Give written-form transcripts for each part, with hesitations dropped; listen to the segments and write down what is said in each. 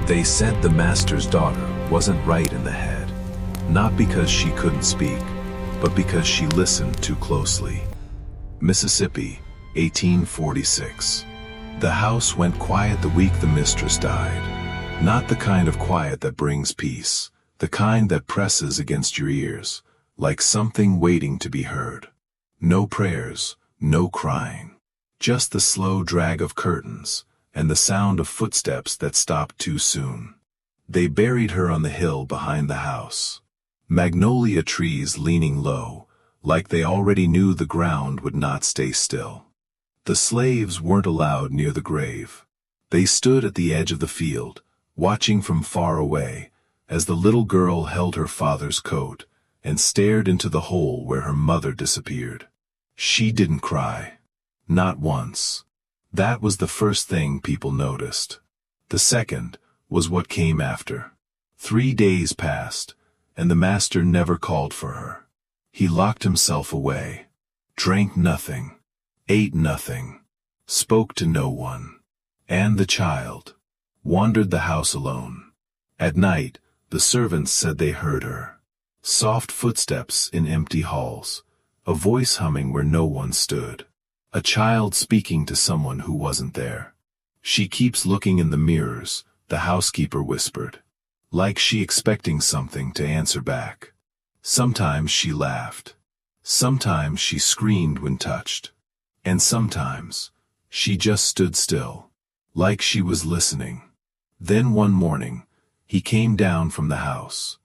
They said the master's daughter wasn't right in the head, not because she couldn't speak, but because she listened too closely. Mississippi, 1846. The house went quiet the week the mistress died. Not the kind of quiet that brings peace, the kind that presses against your ears, like something waiting to be heard. No prayers, no crying. Just the slow drag of curtains, and the sound of footsteps that stopped too soon. They buried her on the hill behind the house. Magnolia trees leaning low, like they already knew the ground would not stay still. The slaves weren't allowed near the grave. They stood at the edge of the field, watching from far away, as the little girl held her father's coat, and stared into the hole where her mother disappeared. She didn't cry. Not once. That was the first thing people noticed. The second was what came after. 3 days passed, and the master never called for her. He locked himself away, drank nothing, ate nothing, spoke to no one. And the child wandered the house alone. At night, the servants said they heard her. Soft footsteps in empty halls, a voice humming where no one stood. A child speaking to someone who wasn't there. She keeps looking in the mirrors, the housekeeper whispered, like she expecting something to answer back. Sometimes she laughed. Sometimes she screamed when touched. And sometimes she just stood still, like she was listening. Then one morning, he came down from the house.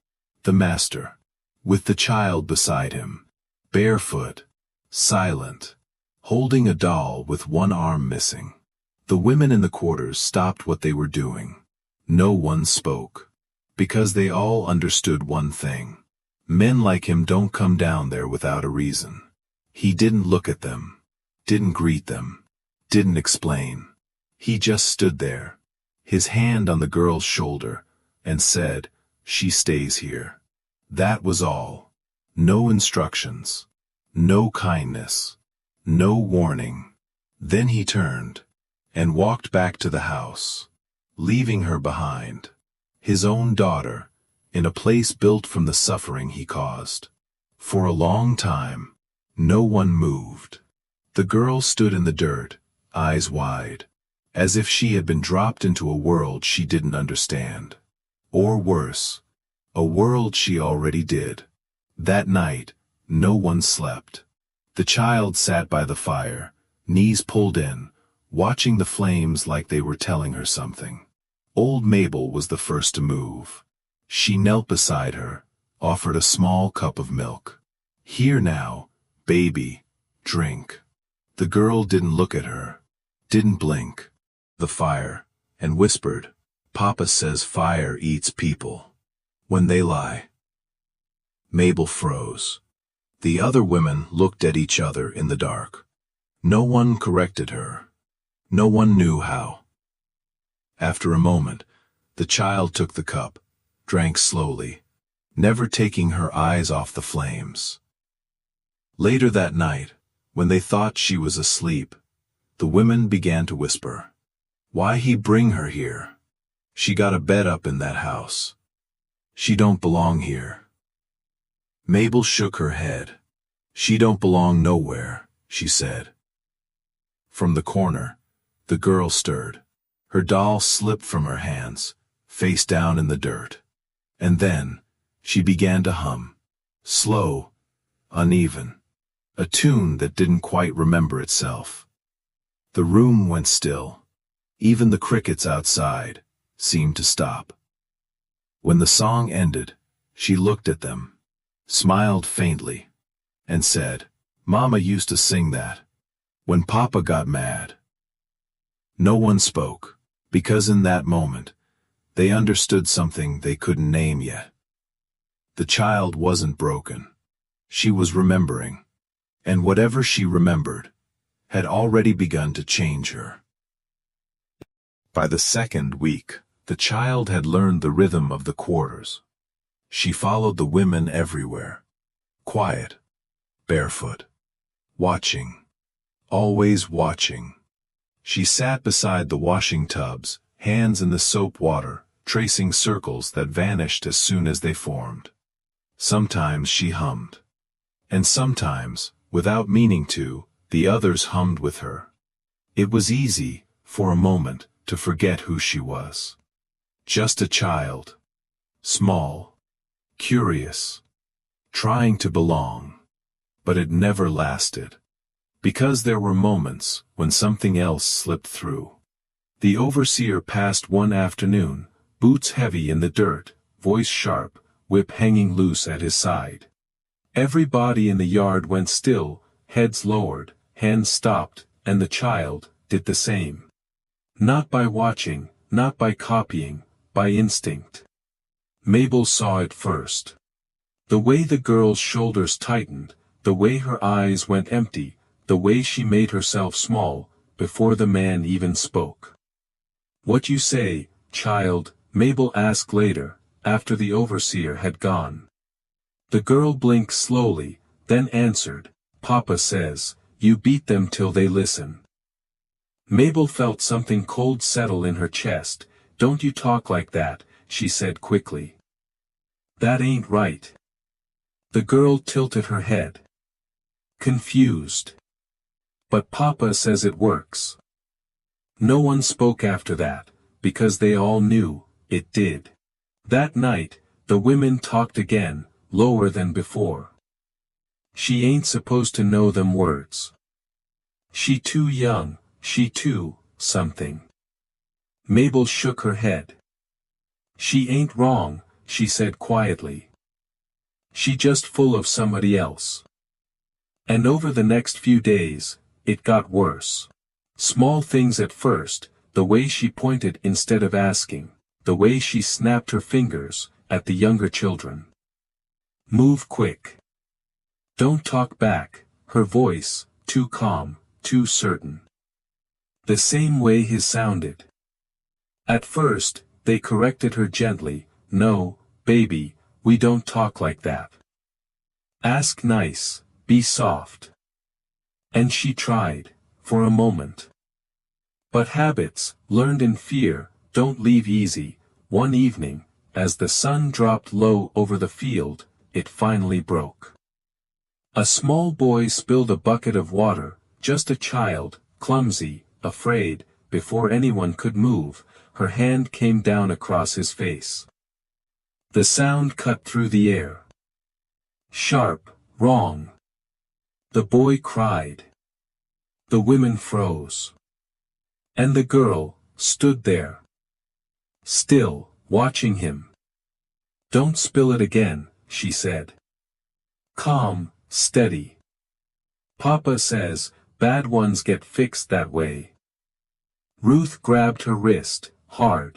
The master, with the child beside him, barefoot, silent, holding a doll with one arm missing. The women in the quarters stopped what they were doing. No one spoke, because they all understood one thing. Men like him don't come down there without a reason. He didn't look at them, didn't greet them, didn't explain. He just stood there, his hand on the girl's shoulder, and said, "She stays here." That was all. No instructions, no kindness, no warning. Then he turned and walked back to the house, leaving her behind, his own daughter, in a place built from the suffering he caused. For a long time, no one moved. The girl stood in the dirt, eyes wide, as if she had been dropped into a world she didn't understand. Or worse, a world she already did. That night, no one slept. The child sat by the fire, knees pulled in, watching the flames like they were telling her something. Old Mabel was the first to move. She knelt beside her, offered a small cup of milk. "Here now, baby, drink." The girl didn't look at her, didn't blink. The fire, and whispered, "Papa says fire eats people when they lie." Mabel froze. The other women looked at each other in the dark. No one corrected her. No one knew how. After a moment, the child took the cup, drank slowly, never taking her eyes off the flames. Later that night, when they thought she was asleep, the women began to whisper, "Why he bring her here? She got a bed up in that house. She don't belong here." Mabel shook her head. "She don't belong nowhere," she said. From the corner, the girl stirred. Her doll slipped from her hands, face down in the dirt. And then, she began to hum. Slow, uneven. A tune that didn't quite remember itself. The room went still. Even the crickets outside seemed to stop. When the song ended, she looked at them, smiled faintly, and said, "Mama used to sing that when Papa got mad." No one spoke, because in that moment, they understood something they couldn't name yet. The child wasn't broken. She was remembering, and whatever she remembered had already begun to change her. By the second week, the child had learned the rhythm of the quarters. She followed the women everywhere, quiet, barefoot, watching, always watching. She sat beside the washing tubs, hands in the soap water, tracing circles that vanished as soon as they formed. Sometimes she hummed. And sometimes, without meaning to, the others hummed with her. It was easy, for a moment, to forget who she was. Just a child. Small. Curious. Trying to belong. But it never lasted. Because there were moments when something else slipped through. The overseer passed one afternoon, boots heavy in the dirt, voice sharp, whip hanging loose at his side. Everybody in the yard went still, heads lowered, hands stopped, and the child did the same. Not by watching, not by copying, by instinct. Mabel saw it first. The way the girl's shoulders tightened, the way her eyes went empty, the way she made herself small, before the man even spoke. "What you say, child?" Mabel asked later, after the overseer had gone. The girl blinked slowly, then answered, "Papa says, you beat them till they listen." Mabel felt something cold settle in her chest. "Don't you talk like that," she said quickly. "That ain't right." The girl tilted her head. Confused. "But Papa says it works." No one spoke after that, because they all knew it did. That night, the women talked again, lower than before. "She ain't supposed to know them words. She too young, she too, something." Mabel shook her head. "She ain't wrong," she said quietly. "She just full of somebody else." And over the next few days, it got worse. Small things at first, the way she pointed instead of asking, the way she snapped her fingers at the younger children. "Move quick. Don't talk back," her voice, too calm, too certain. The same way his sounded. At first, they corrected her gently, "No, baby, we don't talk like that. Ask nice, be soft." And she tried, for a moment. But habits, learned in fear, don't leave easy. One evening, as the sun dropped low over the field, it finally broke. A small boy spilled a bucket of water, just a child, clumsy, afraid. Before anyone could move, her hand came down across his face. The sound cut through the air. Sharp, wrong. The boy cried. The women froze. And the girl stood there. Still, watching him. "Don't spill it again," she said. Calm, steady. "Papa says, bad ones get fixed that way." Ruth grabbed her wrist, hard.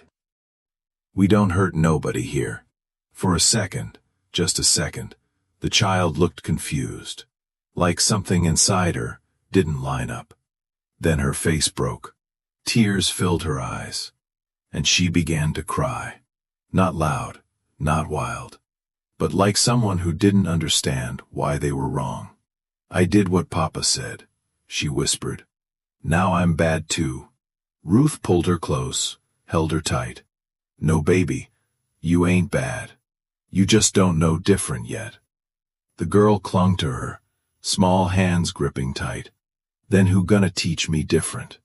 "We don't hurt nobody here." For a second, just a second, the child looked confused. Like something inside her didn't line up. Then her face broke. Tears filled her eyes. And she began to cry. Not loud, not wild. But like someone who didn't understand why they were wrong. "I did what Papa said," she whispered. "Now I'm bad too." Ruth pulled her close, held her tight. "No, baby, you ain't bad. You just don't know different yet." The girl clung to her, small hands gripping tight. "Then who gonna teach me different?"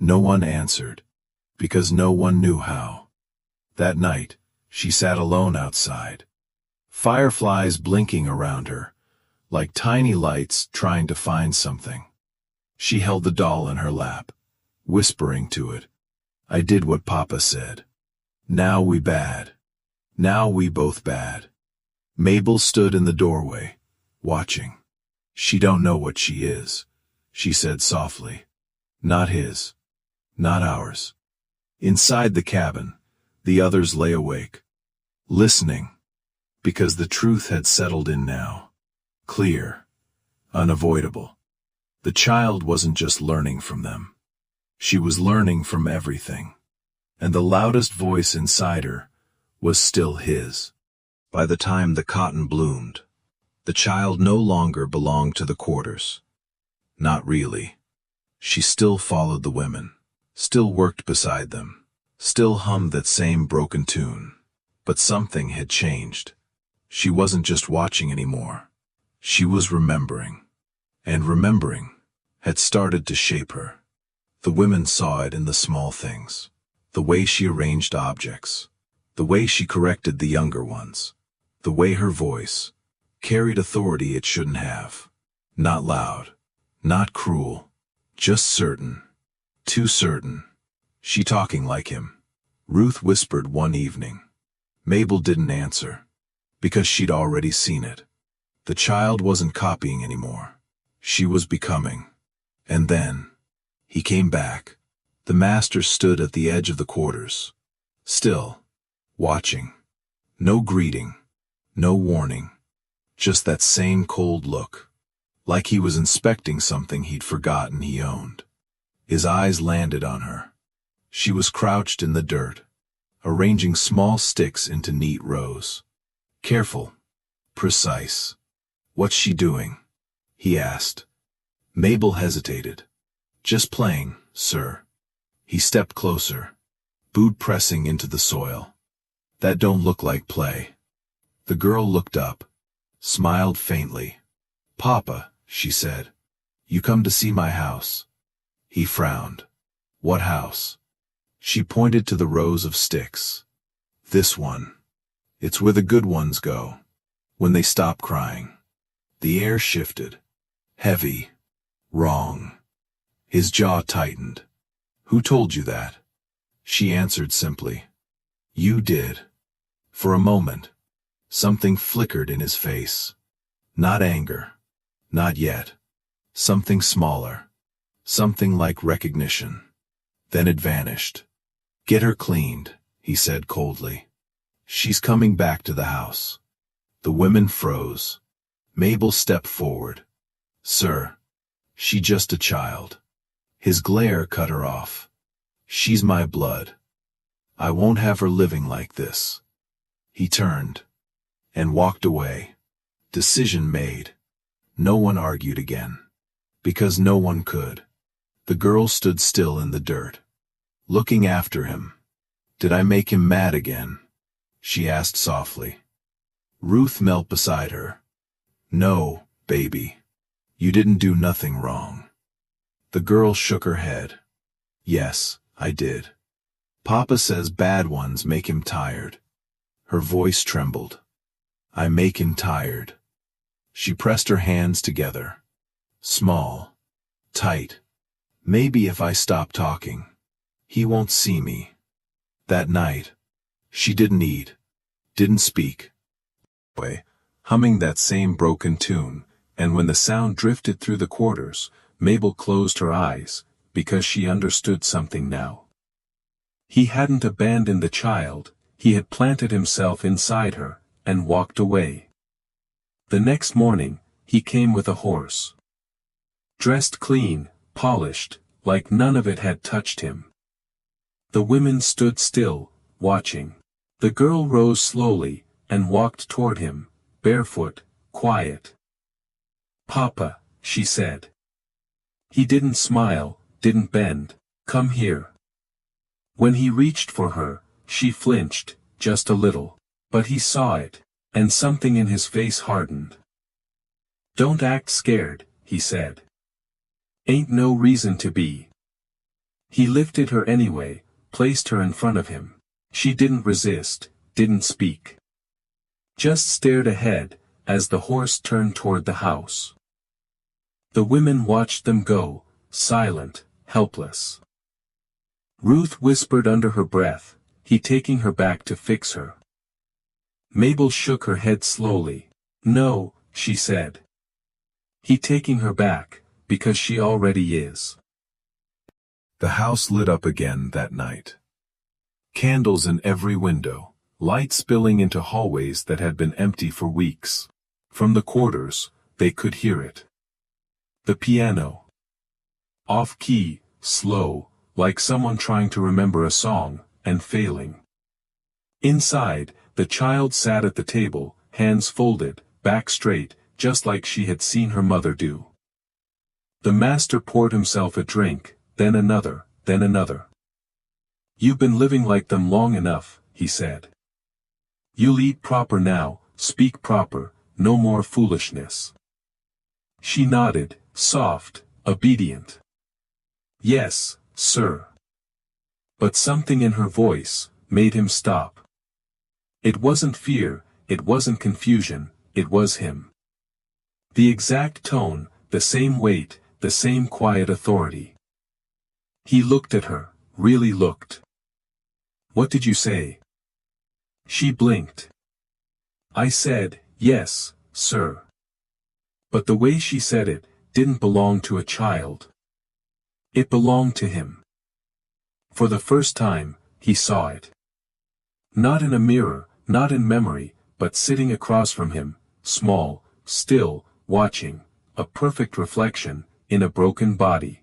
No one answered, because no one knew how. That night, she sat alone outside. Fireflies blinking around her, like tiny lights trying to find something. She held the doll in her lap, whispering to it, "I did what Papa said. Now we bad. Now we both bad." Mabel stood in the doorway, watching. "She don't know what she is," she said softly. "Not his. Not ours." Inside the cabin, the others lay awake, listening, because the truth had settled in now. Clear, unavoidable. The child wasn't just learning from them. She was learning from everything. And the loudest voice inside her was still his. By the time the cotton bloomed, the child no longer belonged to the quarters. Not really. She still followed the women, still worked beside them, still hummed that same broken tune. But something had changed. She wasn't just watching anymore. She was remembering. And remembering had started to shape her. The women saw it in the small things. The way she arranged objects. The way she corrected the younger ones. The way her voice carried authority it shouldn't have. Not loud. Not cruel. Just certain. Too certain. She talking like him. Ruth whispered one evening. Mabel didn't answer. Because she'd already seen it. The child wasn't copying anymore. She was becoming. And then, he came back. The master stood at the edge of the quarters. Still. Watching. No greeting. No warning. Just that same cold look. Like he was inspecting something he'd forgotten he owned. His eyes landed on her. She was crouched in the dirt, arranging small sticks into neat rows. Careful. Precise. What's she doing? He asked. Mabel hesitated. Just playing, sir. He stepped closer, boot pressing into the soil. That don't look like play. The girl looked up, smiled faintly. Papa, she said, you come to see my house. He frowned. What house? She pointed to the rows of sticks. This one. It's where the good ones go, when they stop crying. The air shifted. Heavy. Wrong. His jaw tightened. Who told you that? She answered simply. You did. For a moment, something flickered in his face. Not anger. Not yet. Something smaller. Something like recognition. Then it vanished. Get her cleaned, he said coldly. She's coming back to the house. The women froze. Mabel stepped forward. Sir. She just a child. His glare cut her off. She's my blood. I won't have her living like this. He turned. And walked away. Decision made. No one argued again. Because no one could. The girl stood still in the dirt. Looking after him. Did I make him mad again? She asked softly. Ruth knelt beside her. No, baby. You didn't do nothing wrong. The girl shook her head. Yes, I did. Papa says bad ones make him tired. Her voice trembled. I make him tired. She pressed her hands together. Small. Tight. Maybe if I stop talking, he won't see me. That night, she didn't eat, didn't speak. Humming that same broken tune, and when the sound drifted through the quarters, Mabel closed her eyes, because she understood something now. He hadn't abandoned the child, he had planted himself inside her, and walked away. The next morning, he came with a horse. Dressed clean, polished, like none of it had touched him. The women stood still, watching. The girl rose slowly, and walked toward him, barefoot, quiet. Papa, she said. He didn't smile, didn't bend. Come here. When he reached for her, she flinched, just a little. But he saw it, and something in his face hardened. Don't act scared, he said. Ain't no reason to be. He lifted her anyway, placed her in front of him. She didn't resist, didn't speak. Just stared ahead, as the horse turned toward the house. The women watched them go, silent, helpless. Ruth whispered under her breath, he taking her back to fix her. Mabel shook her head slowly. No, she said. He taking her back, because she already is. The house lit up again that night. Candles in every window, light spilling into hallways that had been empty for weeks. From the quarters, they could hear it. The piano. Off-key, slow, like someone trying to remember a song, and failing. Inside, the child sat at the table, hands folded, back straight, just like she had seen her mother do. The master poured himself a drink, then another, then another. "You've been living like them long enough," he said. "You'll eat proper now, speak proper, no more foolishness." She nodded, soft, obedient. "Yes, sir." But something in her voice made him stop. It wasn't fear, it wasn't confusion, it was him. The exact tone, the same weight, the same quiet authority. He looked at her, really looked. "What did you say?" She blinked. "I said, yes, sir." But the way she said it didn't belong to a child. It belonged to him. For the first time, he saw it. Not in a mirror, not in memory, but sitting across from him, small, still, watching, a perfect reflection, in a broken body.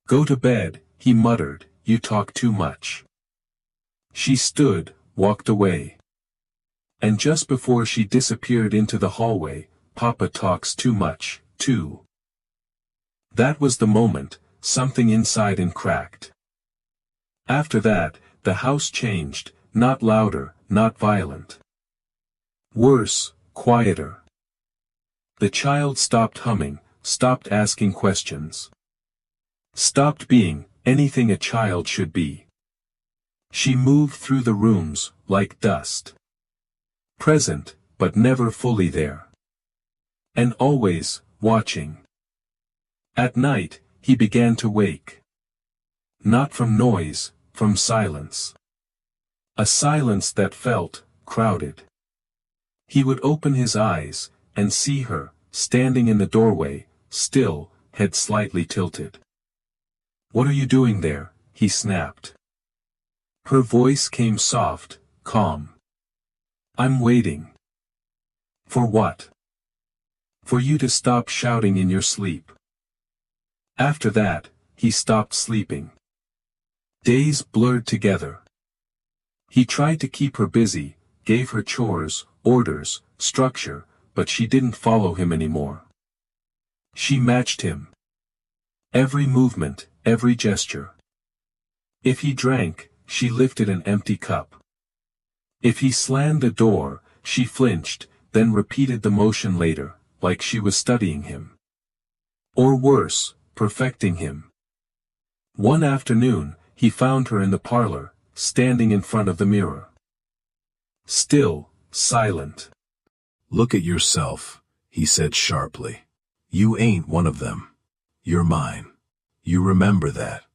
"Go to bed," he muttered, "you talk too much." She stood, walked away. And just before she disappeared into the hallway, "Papa talks too much, too." That was the moment, something inside him cracked. After that, the house changed, not louder, not violent. Worse, quieter. The child stopped humming, stopped asking questions. Stopped being anything a child should be. She moved through the rooms, like dust. Present, but never fully there. And always, watching. At night, he began to wake. Not from noise, from silence. A silence that felt crowded. He would open his eyes, and see her, standing in the doorway, still, head slightly tilted. "What are you doing there?" he snapped. Her voice came soft, calm. "I'm waiting." "For what?" "For you to stop shouting in your sleep." After that, he stopped sleeping. Days blurred together. He tried to keep her busy, gave her chores, orders, structure, but she didn't follow him anymore. She matched him. Every movement, every gesture. If he drank, she lifted an empty cup. If he slammed the door, she flinched, then repeated the motion later, like she was studying him. Or worse, perfecting him. One afternoon, he found her in the parlor, standing in front of the mirror. Still, silent. "Look at yourself," he said sharply. "You ain't one of them. You're mine. You remember that."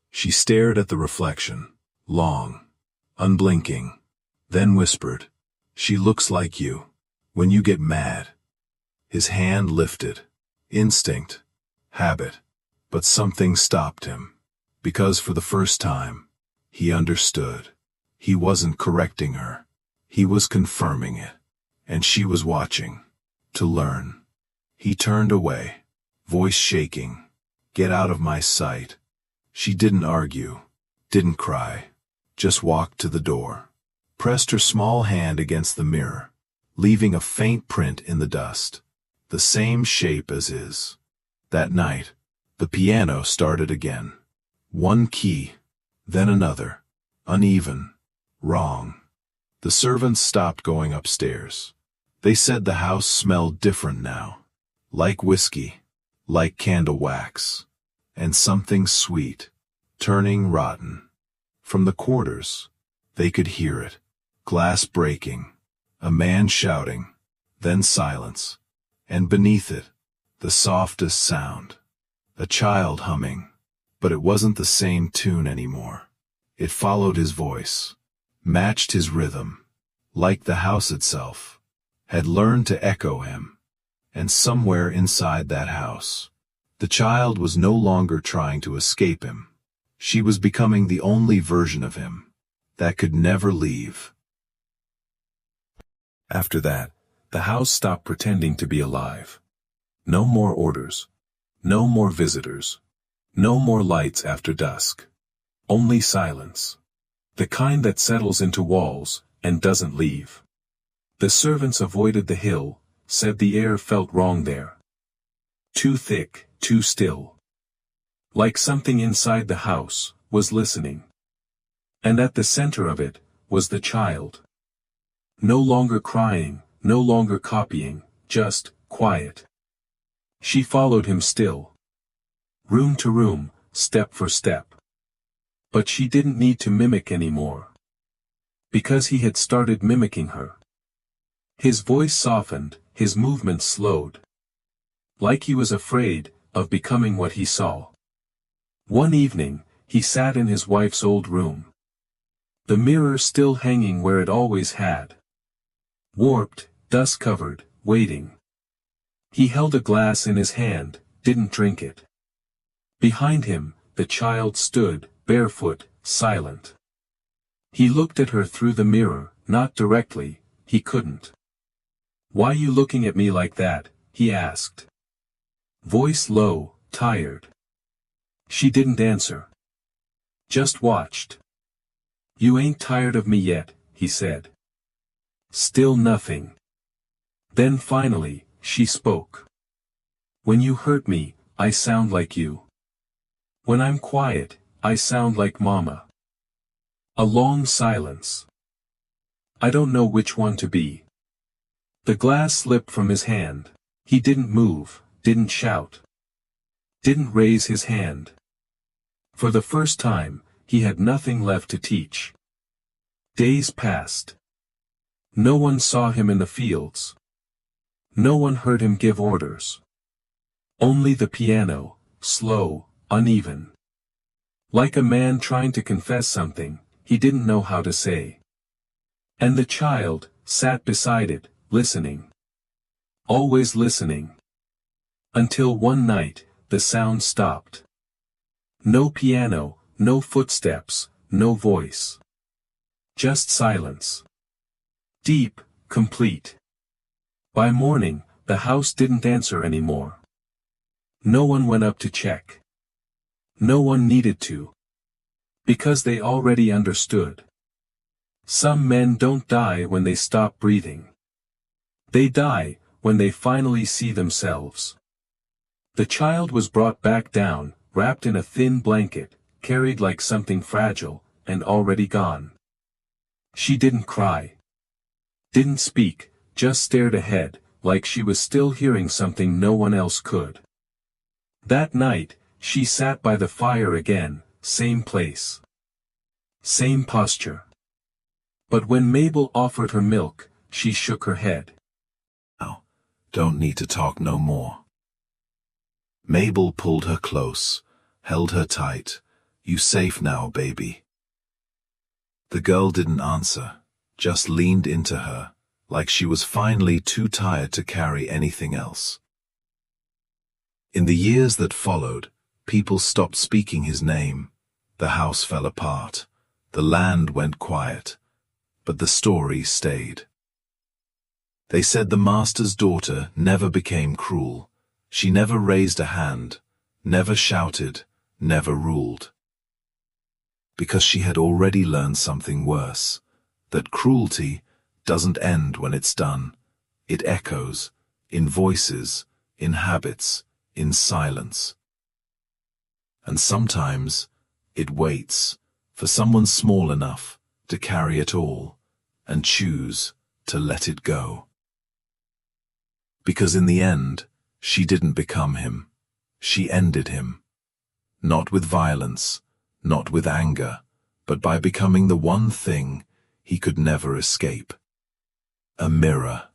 She stared at the reflection, long, unblinking, then whispered, "She looks like you, when you get mad." His hand lifted. Instinct. Habit. But something stopped him. Because for the first time, he understood. He wasn't correcting her. He was confirming it. And she was watching. To learn. He turned away. Voice shaking. "Get out of my sight." She didn't argue. Didn't cry. Just walked to the door. Pressed her small hand against the mirror. Leaving a faint print in the dust. The same shape as his. That night, the piano started again. One key. Then another. Uneven. Wrong. The servants stopped going upstairs. They said the house smelled different now. Like whiskey. Like candle wax. And something sweet. Turning rotten. From the quarters. They could hear it. Glass breaking. A man shouting. Then silence. And beneath it, the softest sound. A child humming. But it wasn't the same tune anymore. It followed his voice. Matched his rhythm. Like the house itself. Had learned to echo him. And somewhere inside that house, the child was no longer trying to escape him. She was becoming the only version of him that could never leave. After that, the house stopped pretending to be alive. No more orders. No more visitors. No more lights after dusk. Only silence. The kind that settles into walls and doesn't leave. The servants avoided the hill, said the air felt wrong there. Too thick, too still. Like something inside the house was listening. And at the center of it was the child. No longer crying, no longer copying, just quiet. She followed him still. Room to room, step for step. But she didn't need to mimic anymore. Because he had started mimicking her. His voice softened, his movements slowed. Like he was afraid of becoming what he saw. One evening, he sat in his wife's old room. The mirror still hanging where it always had. Warped, dust-covered, waiting. He held a glass in his hand, didn't drink it. Behind him, the child stood, barefoot, silent. He looked at her through the mirror, not directly, he couldn't. "Why you looking at me like that?" he asked. Voice low, tired. She didn't answer. Just watched. "You ain't tired of me yet," he said. Still nothing. Then finally, she spoke. "When you hurt me, I sound like you. When I'm quiet, I sound like Mama." A long silence. "I don't know which one to be." The glass slipped from his hand. He didn't move, didn't shout. Didn't raise his hand. For the first time, he had nothing left to teach. Days passed. No one saw him in the fields. No one heard him give orders. Only the piano, slow, uneven. Like a man trying to confess something, he didn't know how to say. And the child sat beside it, listening. Always listening. Until one night, the sound stopped. No piano, no footsteps, no voice. Just silence. Deep, complete. By morning, the house didn't answer anymore. No one went up to check. No one needed to. Because they already understood. Some men don't die when they stop breathing. They die when they finally see themselves. The child was brought back down, wrapped in a thin blanket, carried like something fragile, and already gone. She didn't cry. Didn't speak, just stared ahead, like she was still hearing something no one else could. That night, she sat by the fire again, same place. Same posture. But when Mabel offered her milk, she shook her head. "Now, don't need to talk no more." Mabel pulled her close, held her tight. "You safe now, baby." The girl didn't answer, just leaned into her, like she was finally too tired to carry anything else. In the years that followed, people stopped speaking his name. The house fell apart. The land went quiet. But the story stayed. They said the master's daughter never became cruel. She never raised a hand, never shouted, never ruled. Because she had already learned something worse, that cruelty doesn't end when it's done. It echoes, in voices, in habits, in silence. And sometimes, it waits for someone small enough to carry it all, and choose to let it go. Because in the end, she didn't become him. She ended him. Not with violence, not with anger, but by becoming the one thing he could never escape. A mirror.